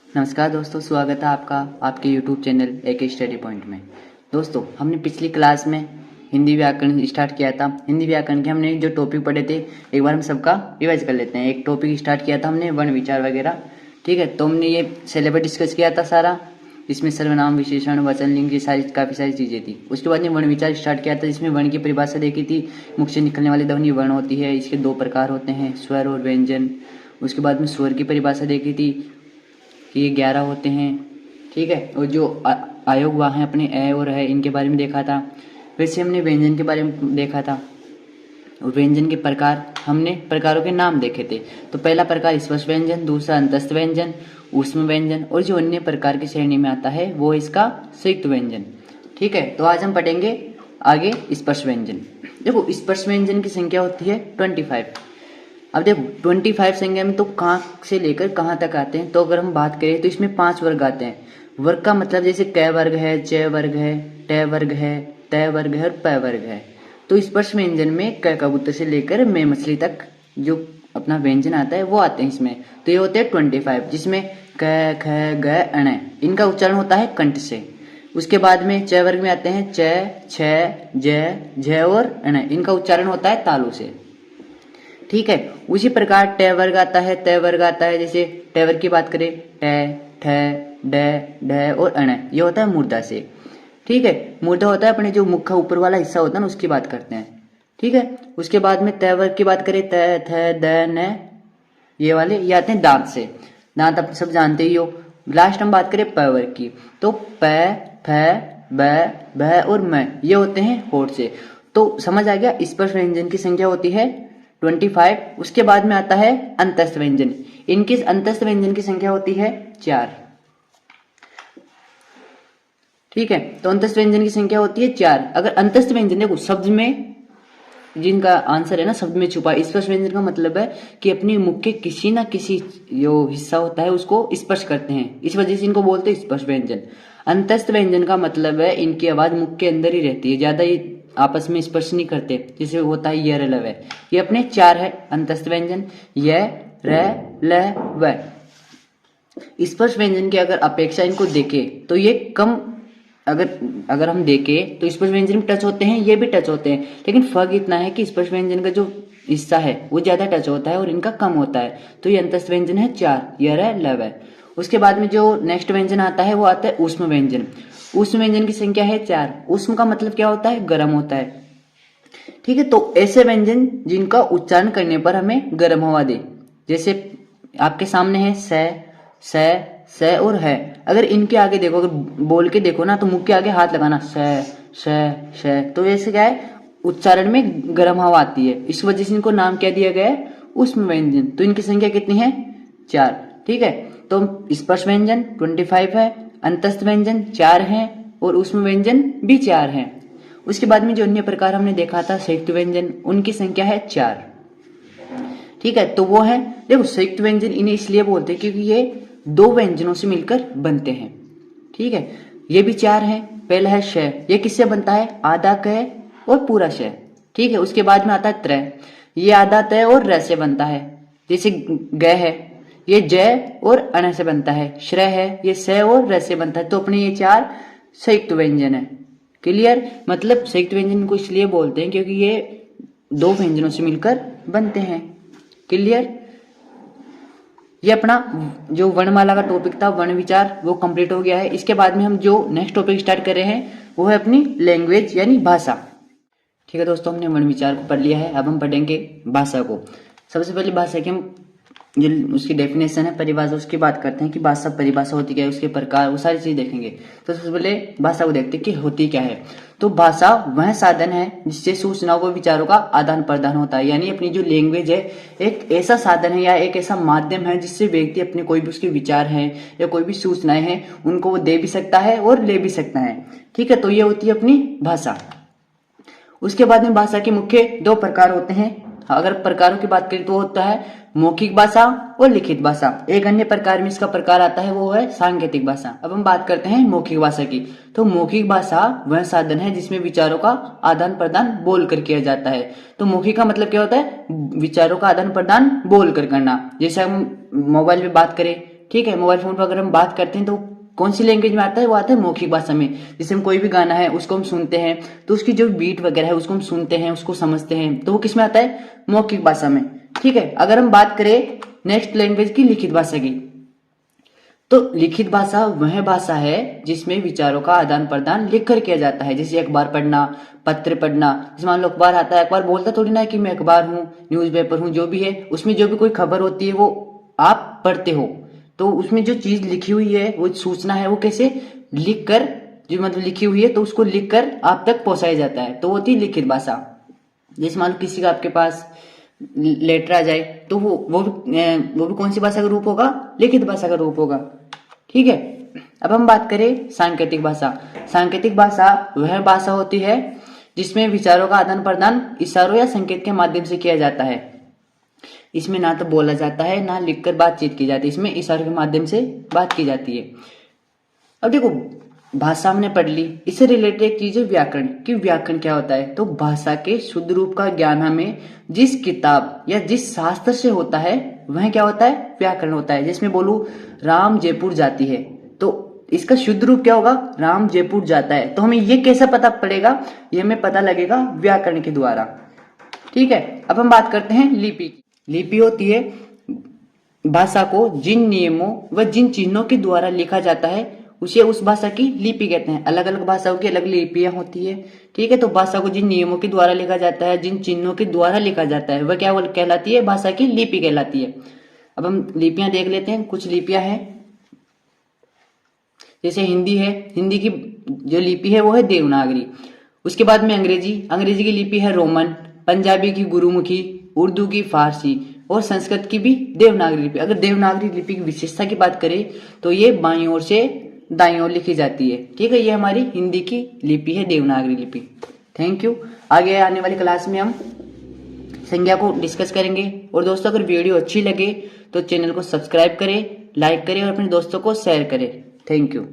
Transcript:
नमस्कार दोस्तों, स्वागत है आपका आपके YouTube चैनल एक स्टडी पॉइंट में। दोस्तों, हमने पिछली क्लास में हिंदी व्याकरण स्टार्ट किया था। हिंदी व्याकरण के हमने जो टॉपिक पढ़े थे एक बार हम सबका रिवाइज कर लेते हैं। एक टॉपिक स्टार्ट किया था हमने वर्ण विचार वगैरह, ठीक है। तो हमने ये सिलेबस डिस्कस किया था सारा। इसमें सर्वनाम, विशेषण, वचन, लिंग, ये सारी काफ़ी सारी चीज़ें थी। उसके बाद में वर्ण विचार स्टार्ट किया था, जिसमें वर्ण की परिभाषा देखी थी। मुख से निकलने वाली ध्वनि वर्ण होती है, इसके दो प्रकार होते हैं, स्वर और व्यंजन। उसके बाद में स्वर की परिभाषा देखी थी कि ये 11 होते हैं, ठीक है। और जो आयोग हुआ है अपने ए और है, इनके बारे में देखा था। वैसे हमने व्यंजन के बारे में देखा था और व्यंजन के प्रकार, हमने प्रकारों के नाम देखे थे। तो पहला प्रकार स्पर्श व्यंजन, दूसरा अंतस्थ व्यंजन, ऊष्म व्यंजन, और जो अन्य प्रकार की श्रेणी में आता है वो इसका संयुक्त व्यंजन, ठीक है। तो आज हम पढ़ेंगे आगे स्पर्श व्यंजन। देखो, स्पर्श व्यंजन की संख्या होती है 25। अब देखो 25 संख्या में तो कहाँ से लेकर कहाँ तक आते हैं। तो अगर हम बात करें तो इसमें 5 वर्ग आते हैं। वर्ग का मतलब जैसे क वर्ग है, च वर्ग है, ट वर्ग है, त वर्ग है और प वर्ग है। तो स्पर्श व्यंजन में क कबूतर से लेकर मैं मछली तक जो अपना व्यंजन आता है वो आते हैं इसमें। तो ये होते हैं 25, जिसमें क, ख, ग, अण, इनका उच्चारण होता है कंठ से। उसके बाद में च वर्ग में आते हैं च, छ, ज, झ और अण, इनका उच्चारण होता है तालु से, ठीक है। उसी प्रकार ट वर्ग आता है, त वर्ग आता है। जैसे ट वर्ग की बात करें, ट, ठ, ड, ढ और अण, ये होता है मूर्धा से, ठीक है। मूर्धा होता है अपने जो मुख का ऊपर वाला हिस्सा होता है ना, उसकी बात करते हैं, ठीक है। उसके बाद में त वर्ग की बात करें, त, थ, द, न, ये वाले ये आते हैं दांत से। दांत आप सब जानते ही हो। लास्ट हम बात करें प वर्ग की, तो प, फ, ब, भ और म, ये होते हैं होठ से। तो समझ आ गया, स्पर्श व्यंजन की संख्या होती है 25। उसके बाद में आता है अंतस्थ व्यंजन। इनकी अंतस्थ व्यंजन की संख्या होती है 4, ठीक है। तो अंतस्थ व्यंजन की संख्या होती है 4। अगर अंतस्थ व्यंजन देखो शब्द में, जिनका आंसर है ना शब्द में छुपा, स्पर्श व्यंजन का मतलब है कि अपने मुख के किसी ना किसी जो हिस्सा होता है उसको स्पर्श करते हैं, इस वजह से इनको बोलते हैं स्पर्श व्यंजन। अंतस्थ व्यंजन का मतलब है इनकी आवाज मुख के अंदर ही रहती है, ज्यादा ये आपस में स्पर्श नहीं करते, जैसे होता है य र ल व। ये अपने 4 है अंतस्थ व्यंजन, य र ल व। स्पर्श व्यंजन की अगर अपेक्षा इनको देखे तो ये कम, अगर हम देखें तो स्पर्श व्यंजन भी टच होते हैं, ये भी टच होते हैं, लेकिन फर्क इतना है कि स्पर्श व्यंजन का जो हिस्सा है वो ज्यादा टच होता है और इनका कम होता है। तो ये अंतस्थ व्यंजन है 4, य र ल व। उसके बाद में जो नेक्स्ट व्यंजन आता है वो आता है ऊष्म व्यंजन। ऊष्म व्यंजन की संख्या है 4। ऊष्म का मतलब क्या होता है? गर्म होता है, ठीक है। तो ऐसे व्यंजन जिनका उच्चारण करने पर हमें गर्म हवा दे, जैसे आपके सामने है स और है। अगर इनके आगे देखो, अगर बोल के देखो ना, तो मुंह के आगे हाथ लगाना, स, तो ऐसे क्या है, उच्चारण में गर्म हवा आती है। इस वजह से इनको नाम क्या दिया गया है? ऊष्म व्यंजन। तो इनकी संख्या कितनी है? 4, ठीक है। तो स्पर्श व्यंजन 25 है, अंतस्थ व्यंजन 4 है और ऊष्म व्यंजन भी 4 है। उसके बाद में जो अन्य प्रकार हमने देखा था संयुक्त व्यंजन, उनकी संख्या है 4, ठीक है। तो वो है, देखो संयुक्त व्यंजन इन्हें इसलिए बोलते हैं क्योंकि ये 2 व्यंजनों से मिलकर बनते हैं, ठीक है। ये भी 4 है। पहला है श, ये किससे बनता है? आधा क और पूरा श, ठीक है। उसके बाद में आता है त्र, ये आधा त और र से बनता है। जैसे ग है, ये ज और अण से बनता है। श्र है, ये स और र से बनता है। तो अपने ये 4 संयुक्त व्यंजन है। क्लियर? मतलब संयुक्त व्यंजन को इसलिए बोलते हैं क्योंकि ये 2 व्यंजनों से मिलकर बनते हैं। क्लियर? ये अपना जो वर्णमाला का टॉपिक था, वर्ण विचार, वो कंप्लीट हो गया है। इसके बाद में हम जो नेक्स्ट टॉपिक स्टार्ट कर रहे हैं वो है अपनी लैंग्वेज यानी भाषा, ठीक है। दोस्तों, हमने वर्ण विचार को पढ़ लिया है, अब हम पढ़ेंगे भाषा को। सबसे पहले भाषा की हम जो उसकी डेफिनेशन है, परिभाषा, उसकी बात करते हैं कि भाषा परिभाषा होती क्या है, उसके प्रकार, वो सारी चीज देखेंगे। तो सबसे पहले भाषा को देखते हैं कि होती क्या है। तो भाषा वह साधन है जिससे सूचनाओं व विचारों का आदान प्रदान होता है। यानी अपनी जो लैंग्वेज है एक ऐसा साधन है या एक ऐसा माध्यम है जिससे व्यक्ति अपने कोई भी उसके विचार हैं या कोई भी सूचनाएं हैं उनको वो दे भी सकता है और ले भी सकता है, ठीक है। तो ये होती है अपनी भाषा। उसके बाद में भाषा के मुख्य 2 प्रकार होते हैं। अगर प्रकारों की बात करें तो होता है मौखिक भाषा और लिखित भाषा। एक अन्य प्रकार में इसका प्रकार आता है वो है सांकेतिक भाषा। अब हम बात करते हैं मौखिक भाषा की। तो मौखिक भाषा वह साधन है जिसमें विचारों का आदान प्रदान बोलकर किया जाता है। तो मौखिक का मतलब क्या होता है? विचारों का आदान प्रदान बोलकर करना। जैसे हम मोबाइल में बात करें ठीक है। मोबाइल फोन पर अगर हम बात करते हैं तो कौन सी लैंग्वेज में आता है, वो आता है मौखिक भाषा में। जैसे हम कोई भी गाना है उसको हम सुनते हैं तो उसकी जो बीट वगैरह है उसको हम सुनते हैं, उसको समझते हैं, तो वो किस में आता है, मौखिक भाषा में। ठीक है। अगर हम बात करें नेक्स्ट लैंग्वेज की, लिखित भाषा की, तो लिखित भाषा वह भाषा है जिसमें विचारों का आदान प्रदान लिखकर किया जाता है। जैसे अखबार पढ़ना, पत्र पढ़ना। जैसे मान लो अखबार आता है, अखबार बोलता थोड़ी ना है कि मैं अखबार हूँ, न्यूज़पेपर हूँ, जो भी है उसमें जो भी कोई खबर होती है वो आप पढ़ते हो, तो उसमें जो चीज लिखी हुई है, वो सूचना है, वो कैसे लिख कर, जो मतलब लिखी हुई है तो उसको लिख कर आप तक पहुंचाया जाता है, तो वो होती है लिखित भाषा। जैसे मान लो किसी का आपके पास लेटर आ जाए तो वो भी कौन सी भाषा का रूप होगा, लिखित भाषा का रूप होगा। ठीक है। अब हम बात करें सांकेतिक भाषा। सांकेतिक भाषा वह भाषा होती है जिसमें विचारों का आदान प्रदान इशारों या संकेत के माध्यम से किया जाता है। इसमें ना तो बोला जाता है ना लिखकर बातचीत की जाती है, इसमें इशारों के माध्यम से बात की जाती है। अब देखो, भाषा हमने पढ़ ली, इससे रिलेटेड एक चीज है व्याकरण कि व्याकरण क्या होता है। तो भाषा के शुद्ध रूप का ज्ञान हमें जिस किताब या जिस शास्त्र से होता है वह क्या होता है, व्याकरण होता है। जिसमें बोलूं राम जयपुर जाती है, तो इसका शुद्ध रूप क्या होगा, राम जयपुर जाता है। तो हमें ये कैसे पता पड़ेगा, ये हमें पता लगेगा व्याकरण के द्वारा। ठीक है। अब हम बात करते हैं लिपि की। लिपि होती है भाषा को जिन नियमों व जिन चिन्हों के द्वारा लिखा जाता है उसे उस भाषा की लिपि कहते हैं। अलग अलग भाषाओं की अलग लिपियां होती है। ठीक है। तो भाषा को जिन नियमों के द्वारा लिखा जाता है, जिन चिन्हों के द्वारा लिखा जाता है, वह क्या कहलाती है, भाषा की लिपि कहलाती है। अब हम लिपियां देख लेते हैं। कुछ लिपियां हैं, जैसे हिंदी है, हिंदी की जो लिपि है वो है देवनागरी। उसके बाद में अंग्रेजी, अंग्रेजी की लिपि है रोमन, पंजाबी की गुरुमुखी, उर्दू की फारसी और संस्कृत की भी देवनागरी लिपि। अगर देवनागरी लिपि की विशेषता की बात करें तो ये बाईं ओर से दाईं ओर लिखी जाती है। ठीक है। ये हमारी हिंदी की लिपि है, देवनागरी लिपि। Thank you. आगे आने वाली क्लास में हम संज्ञा को डिस्कस करेंगे। और दोस्तों, अगर वीडियो अच्छी लगे तो चैनल को सब्सक्राइब करें, लाइक करें और अपने दोस्तों को शेयर करें। Thank you.